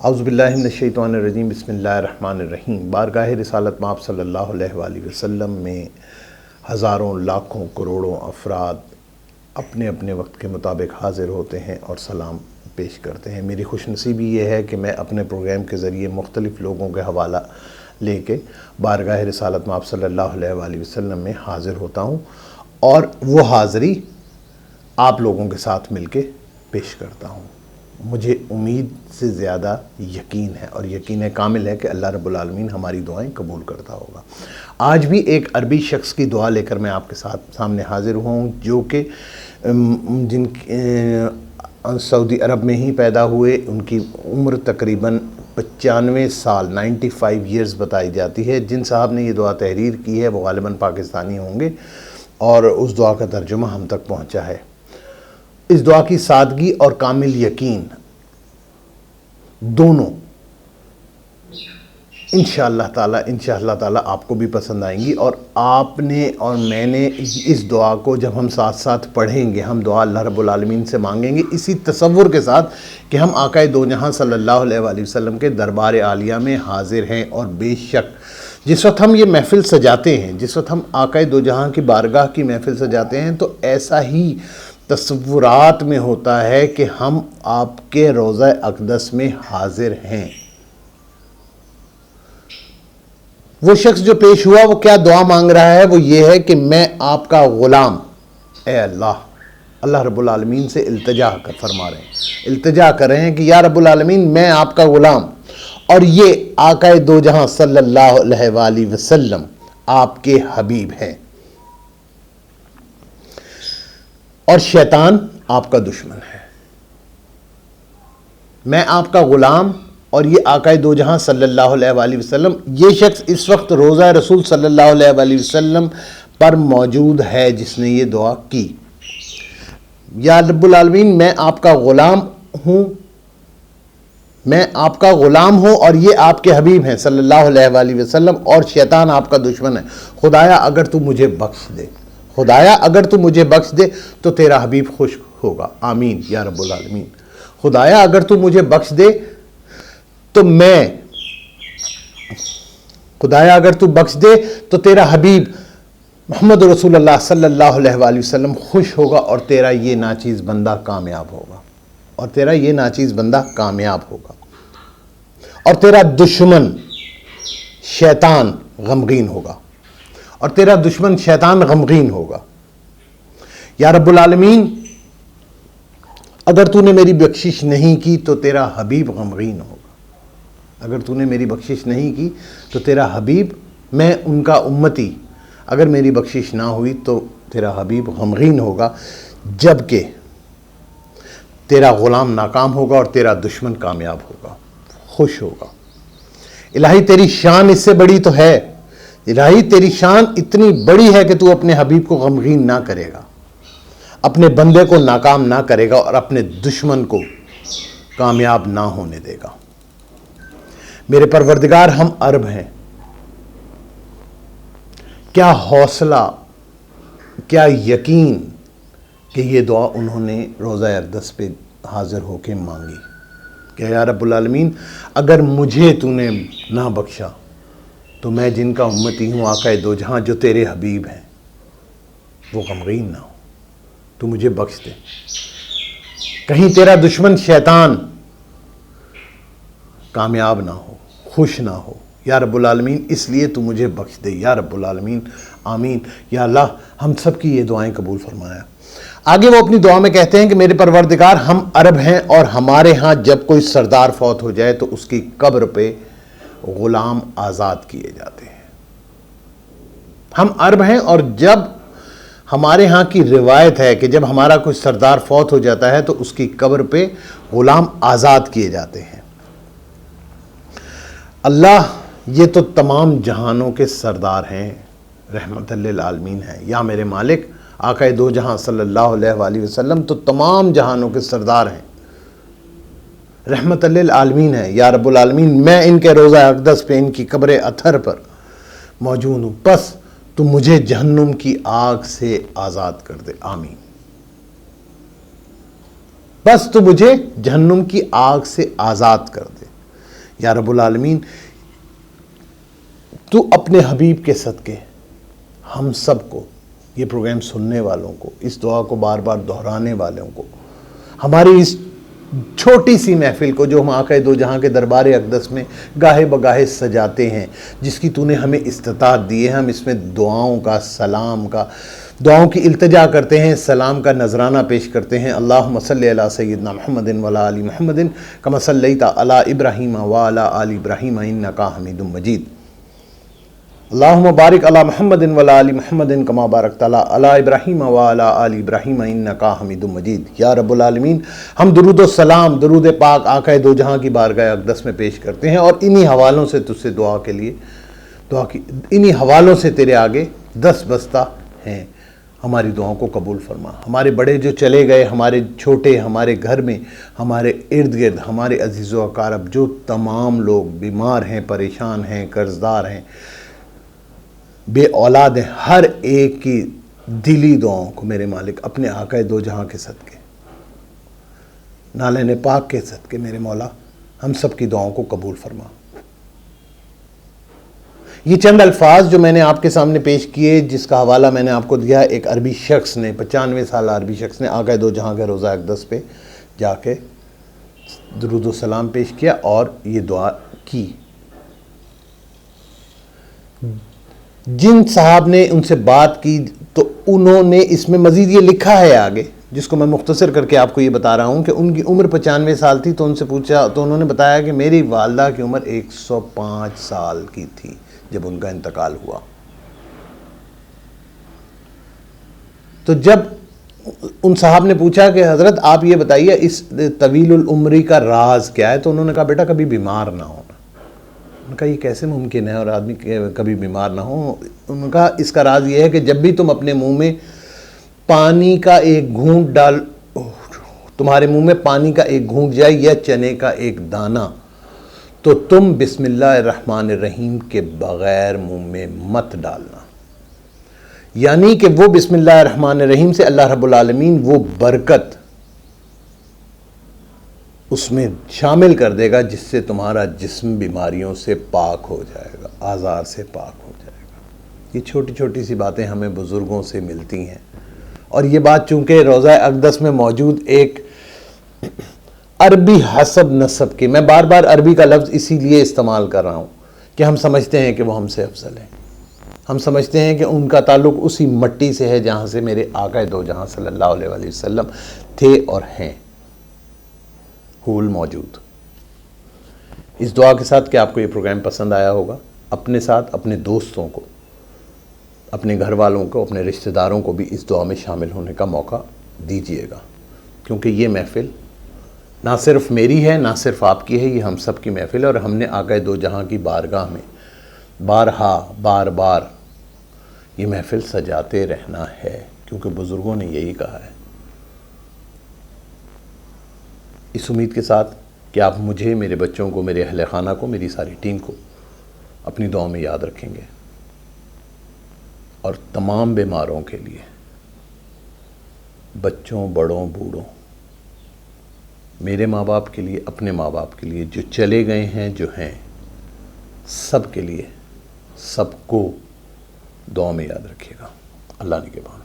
اعوذ باللہ من الشیطان الرجیم، بسم اللہ الرحمن الرحیم۔ بارگاہ رسالت مآب صلی اللہ علیہ وآلہ وسلم میں ہزاروں لاکھوں کروڑوں افراد اپنے اپنے وقت کے مطابق حاضر ہوتے ہیں اور سلام پیش کرتے ہیں۔ میری خوش نصیبی یہ ہے کہ میں اپنے پروگرام کے ذریعے مختلف لوگوں کے حوالہ لے کے بارگاہ رسالت مآب صلی اللہ علیہ وآلہ وسلم میں حاضر ہوتا ہوں اور وہ حاضری آپ لوگوں کے ساتھ مل کے پیش کرتا ہوں۔ مجھے امید سے زیادہ یقین ہے اور یقین کامل ہے کہ اللہ رب العالمین ہماری دعائیں قبول کرتا ہوگا۔ آج بھی ایک عربی شخص کی دعا لے کر میں آپ کے سامنے حاضر ہوں، جو کہ جن سعودی عرب میں ہی پیدا ہوئے، ان کی عمر تقریباً 95 سال 95 ایئرز بتائی جاتی ہے۔ جن صاحب نے یہ دعا تحریر کی ہے وہ غالباً پاکستانی ہوں گے اور اس دعا کا ترجمہ ہم تک پہنچا ہے۔ اس دعا کی سادگی اور کامل یقین دونوں انشاءاللہ تعالی آپ کو بھی پسند آئیں گی، اور آپ نے اور میں نے اس دعا کو جب ہم ساتھ ساتھ پڑھیں گے، ہم دعا اللہ رب العالمین سے مانگیں گے اسی تصور کے ساتھ کہ ہم آقا دو جہاں صلی اللہ علیہ وآلہ وسلم کے دربار عالیہ میں حاضر ہیں، اور بے شک جس وقت ہم یہ محفل سجاتے ہیں، جس وقت ہم آقا دو جہاں کی بارگاہ کی محفل سجاتے ہیں، تو ایسا ہی تصورات میں ہوتا ہے کہ ہم آپ کے روضہ اقدس میں حاضر ہیں۔ وہ شخص جو پیش ہوا وہ کیا دعا مانگ رہا ہے؟ وہ یہ ہے کہ میں آپ کا غلام، اے اللہ رب العالمین سے التجا فرما رہے ہیں، التجا کر رہے ہیں کہ یا رب العالمین میں آپ کا غلام، اور یہ آقا دو جہاں صلی اللہ علیہ وآلہ وسلم آپ کے حبیب ہیں، اور شیطان آپ کا دشمن ہے۔ میں آپ کا غلام اور یہ آقا دو جہاں صلی اللہ علیہ وآلہ وسلم، یہ شخص اس وقت روضہ رسول صلی اللہ علیہ وآلہ وسلم پر موجود ہے جس نے یہ دعا کی۔ یا رب العالمین میں آپ کا غلام ہوں، میں آپ کا غلام ہوں، اور یہ آپ کے حبیب ہیں صلی اللہ علیہ وآلہ وسلم، اور شیطان آپ کا دشمن ہے۔ خدایا اگر تو مجھے بخش دے، خدایا اگر تو مجھے بخش دے تو تیرا حبیب خوش ہوگا، آمین یا رب العالمین۔ خدایا اگر تو مجھے بخش دے تو خدایا اگر تو بخش دے تو تیرا حبیب محمد رسول اللہ صلی اللہ علیہ وآلہ وسلم خوش ہوگا، اور تیرا یہ ناچیز بندہ کامیاب ہوگا، اور تیرا یہ ناچیز بندہ کامیاب ہوگا، اور تیرا دشمن شیطان غمگین ہوگا، اور تیرا دشمن شیطان غمگین ہوگا۔ یا رب العالمین اگر تو نے میری بخشش نہیں کی تو تیرا حبیب غمگین ہوگا، اگر تو نے میری بخشش نہیں کی تو تیرا حبیب، میں ان کا امتی، اگر میری بخشش نہ ہوئی تو تیرا حبیب غمگین ہوگا، جبکہ تیرا غلام ناکام ہوگا اور تیرا دشمن کامیاب ہوگا، خوش ہوگا۔ الہی تیری شان اس سے بڑی تو ہے، الہی تیری شان اتنی بڑی ہے کہ تو اپنے حبیب کو غمگین نہ کرے گا، اپنے بندے کو ناکام نہ کرے گا، اور اپنے دشمن کو کامیاب نہ ہونے دے گا۔ میرے پروردگار ہم عرب ہیں، کیا حوصلہ، کیا یقین کہ یہ دعا انہوں نے روضہ اقدس پہ حاضر ہو کے مانگی کہ یا رب العالمین اگر مجھے تو نے نہ بخشا تو میں جن کا امتی ہوں آقا دو جہاں جو تیرے حبیب ہیں وہ غمگین نہ ہو، تو مجھے بخش دے، کہیں تیرا دشمن شیطان کامیاب نہ ہو، خوش نہ ہو، یا رب العالمین اس لیے تو مجھے بخش دے یا رب العالمین، آمین۔ یا اللہ ہم سب کی یہ دعائیں قبول فرمایا۔ آگے وہ اپنی دعا میں کہتے ہیں کہ میرے پروردگار ہم عرب ہیں، اور ہمارے ہاں جب کوئی سردار فوت ہو جائے تو اس کی قبر پہ غلام آزاد کیے جاتے ہیں۔ ہم عرب ہیں، اور جب ہمارے ہاں کی روایت ہے کہ جب ہمارا کوئی سردار فوت ہو جاتا ہے تو اس کی قبر پہ غلام آزاد کیے جاتے ہیں۔ اللہ یہ تو تمام جہانوں کے سردار ہیں، رحمت للعالمین ہیں، یا میرے مالک آقا دو جہاں صلی اللہ علیہ وآلہ وسلم تو تمام جہانوں کے سردار ہیں، رحمت للعالمین ہیں، یا رب العالمین میں ان کے روضہ اقدس پہ ان کی قبر اطہر پر موجود ہوں، بس تو مجھے جہنم کی آگ سے آزاد کر دے، آمین۔ بس تو مجھے جہنم کی آگ سے آزاد کر دے۔ یا رب العالمین تو اپنے حبیب کے صدقے ہم سب کو، یہ پروگرام سننے والوں کو، اس دعا کو بار بار دہرانے والوں کو، ہماری اس چھوٹی سی محفل کو جو ہم آقا دو جہاں کے دربار اقدس میں گاہے بگاہے سجاتے ہیں، جس کی تو نے ہمیں استطاعت دی ہے، ہم اس میں دعاؤں کا، سلام کا، دعاؤں کی التجا کرتے ہیں، سلام کا نذرانہ پیش کرتے ہیں۔ اللہم صلی علی سیدنا محمد وعلی آل محمد کما صلیت علی ابراہیم وعلی آل ابراہیم انک حمید مجید۔ اللہم بارک علی محمد وعلی آل محمد کما بارکت علی ابراہیم وعلی آل ابراہیم انک حمید مجید۔ یا رب العالمین، ہم درود و سلام، درود پاک آقا دو جہاں کی بارگاہ اقدس میں پیش کرتے ہیں، اور انہی حوالوں سے تجھ سے دعا کے لیے انہی حوالوں سے تیرے آگے دست بستہ ہیں۔ ہماری دعاؤں کو قبول فرما۔ ہمارے بڑے جو چلے گئے، ہمارے چھوٹے، ہمارے گھر میں، ہمارے ارد گرد، ہمارے عزیز و اقارب جو تمام لوگ بیمار ہیں، پریشان ہیں، قرضدار ہیں، بے اولاد ہیں، ہر ایک کی دلی دعاؤں کو میرے مالک اپنے آقا دو جہاں کے صدقے، نالین پاک کے صدقے میرے مولا ہم سب کی دعاؤں کو قبول فرما۔ یہ چند الفاظ جو میں نے آپ کے سامنے پیش کیے، جس کا حوالہ میں نے آپ کو دیا، ایک عربی شخص نے، 95 سالہ عربی شخص نے آقا دو جہاں کے روضہ اقدس پہ جا کے درود و سلام پیش کیا اور یہ دعا کی۔ جن صاحب نے ان سے بات کی تو انہوں نے اس میں مزید یہ لکھا ہے آگے، جس کو میں مختصر کر کے آپ کو یہ بتا رہا ہوں کہ ان کی عمر 95 سال تھی، تو ان سے پوچھا تو انہوں نے بتایا کہ میری والدہ کی عمر 105 سال کی تھی جب ان کا انتقال ہوا۔ تو جب ان صاحب نے پوچھا کہ حضرت آپ یہ بتائیے اس طویل العمری کا راز کیا ہے، تو انہوں نے کہا بیٹا کبھی بیمار نہ ہونا۔ انہوں نے کہا یہ کیسے ممکن ہے اور آدمی کبھی بیمار نہ ہو؟ انہوں نے کہا اس کا راز یہ ہے کہ جب بھی تم اپنے منہ میں پانی کا ایک گھونٹ تمہارے منہ میں پانی کا ایک گھونٹ جائے یا چنے کا ایک دانہ، تو تم بسم اللہ الرحمن الرحیم کے بغیر منہ میں مت ڈالنا۔ یعنی کہ وہ بسم اللہ الرحمن الرحیم سے اللہ رب العالمین وہ برکت اس میں شامل کر دے گا جس سے تمہارا جسم بیماریوں سے پاک ہو جائے گا، آزار سے پاک ہو جائے گا۔ یہ چھوٹی چھوٹی سی باتیں ہمیں بزرگوں سے ملتی ہیں، اور یہ بات چونکہ روضہ اقدس میں موجود ایک عربی حسب نسب کے، میں بار بار عربی کا لفظ اسی لیے استعمال کر رہا ہوں کہ ہم سمجھتے ہیں کہ وہ ہم سے افضل ہیں، ہم سمجھتے ہیں کہ ان کا تعلق اسی مٹی سے ہے جہاں سے میرے آقا دو جہاں صلی اللہ علیہ وآلہ وسلم تھے اور ہیں، حول موجود۔ اس دعا کے ساتھ کہ آپ کو یہ پروگرام پسند آیا ہوگا، اپنے ساتھ اپنے دوستوں کو، اپنے گھر والوں کو، اپنے رشتہ داروں کو بھی اس دعا میں شامل ہونے کا موقع دیجیے گا، کیونکہ یہ محفل نہ صرف میری ہے، نہ صرف آپ کی ہے، یہ ہم سب کی محفل ہے، اور ہم نے آقا دو جہاں کی بارگاہ میں بارہا بار بار یہ محفل سجاتے رہنا ہے، کیونکہ بزرگوں نے یہی کہا ہے۔ اس امید کے ساتھ کہ آپ مجھے، میرے بچوں کو، میرے اہل خانہ کو، میری ساری ٹیم کو اپنی دعاؤں میں یاد رکھیں گے، اور تمام بیماروں کے لیے، بچوں، بڑوں، بوڑھوں، میرے ماں باپ کے لیے، اپنے ماں باپ کے لیے، جو چلے گئے ہیں، جو ہیں، سب کے لیے، سب کو دعاؤں میں یاد رکھیے گا۔ اللہ نگہبان۔